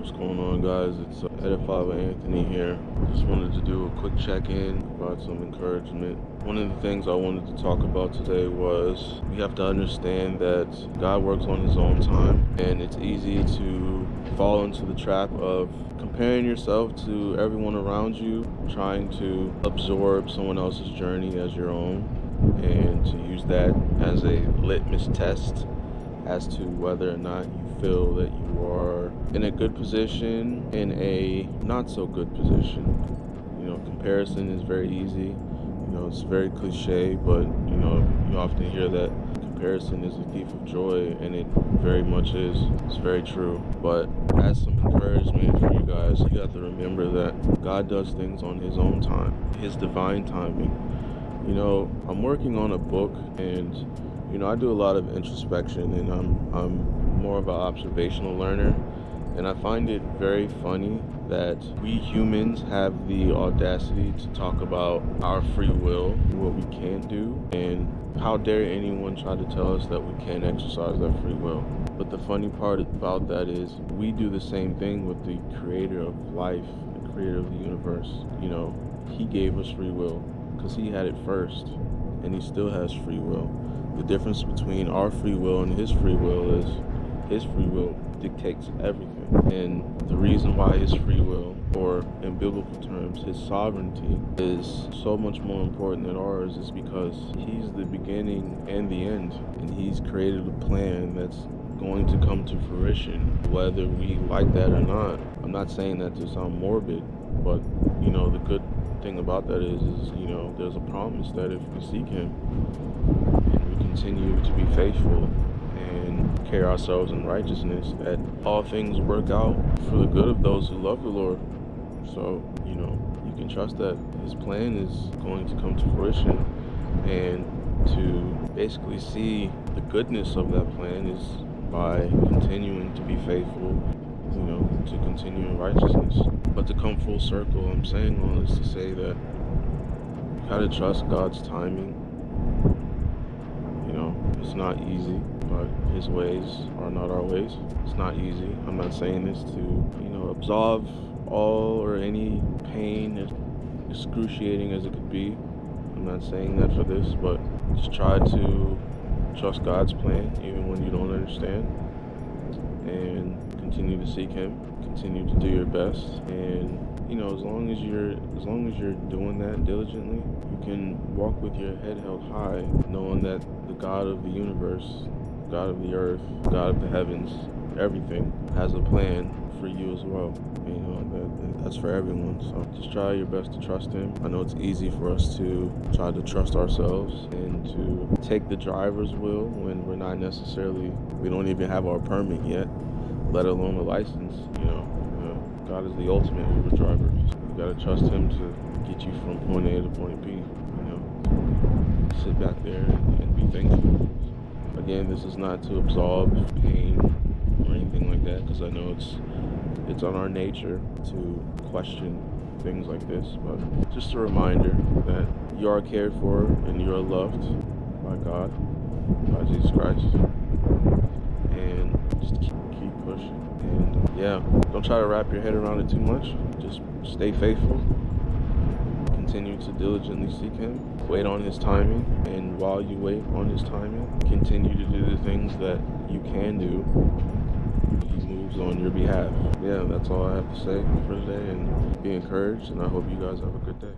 What's going on, guys? It's Edify with Anthony here. Just wanted to do a quick check-in, provide some encouragement. One of the things I wanted to talk about today was we have to understand that God works on his own time, and it's easy to fall into the trap of comparing yourself to everyone around you, trying to absorb someone else's journey as your own, and to use that as a litmus test as to whether or not you feel that you are in a good position, in a not so good position. Comparison is very easy. It's very cliche, but you often hear that comparison is a thief of joy, and it very much is. It's very true. But as some encouragement for you guys, you have to remember that God does things on his own time, his divine timing. I'm working on a book, and I do a lot of introspection, and I'm more of an observational learner, and I find it very funny that we humans have the audacity to talk about our free will, what we can't do, and how dare anyone try to tell us that we can't exercise that free will. But the funny part about that is we do the same thing with the creator of life, the creator of the universe. He gave us free will because he had it first, and he still has free will. The difference between our free will and his free will is his free will dictates everything. And the reason why his free will, or in biblical terms, his sovereignty, is so much more important than ours is because he's the beginning and the end. And he's created a plan that's going to come to fruition, whether we like that or not. I'm not saying that to sound morbid, but the good thing about that is there's a promise that if we seek him and we continue to be faithful and carry ourselves in righteousness, that all things work out for the good of those who love the Lord. So you can trust that his plan is going to come to fruition, and to basically see the goodness of that plan is by continuing to be faithful, to continue in righteousness. But to come full circle, I'm saying all this to say that you gotta trust God's timing. It's not easy, but his ways are not our ways. It's not easy. I'm not saying this to, absolve all or any pain, as excruciating as it could be. I'm not saying that for this, but just try to trust God's plan even when you don't understand, and continue to seek him, continue to do your best, and as long as you're doing that diligently, you can walk with your head held high, knowing that the God of the universe, God of the earth, God of the heavens, everything has a plan for you as well. That's for everyone. So just try your best to trust him. I know it's easy for us to try to trust ourselves and to take the driver's wheel when we don't even have our permit yet, let alone a license. God is the ultimate Uber driver. You gotta trust him to get you from point A to point B. Sit back there and be thankful. Again, this is not to absolve pain or anything like that, because I know it's on our nature to question things like this, but just a reminder that you are cared for and you are loved by God, by Jesus Christ, and just keep pushing. And don't try to wrap your head around it too much. Just stay faithful, continue to diligently seek him, wait on his timing, and while you wait on his timing, continue to do the things that you can do. He moves on your behalf. That's all I have to say for today, and be encouraged, and I hope you guys have a good day.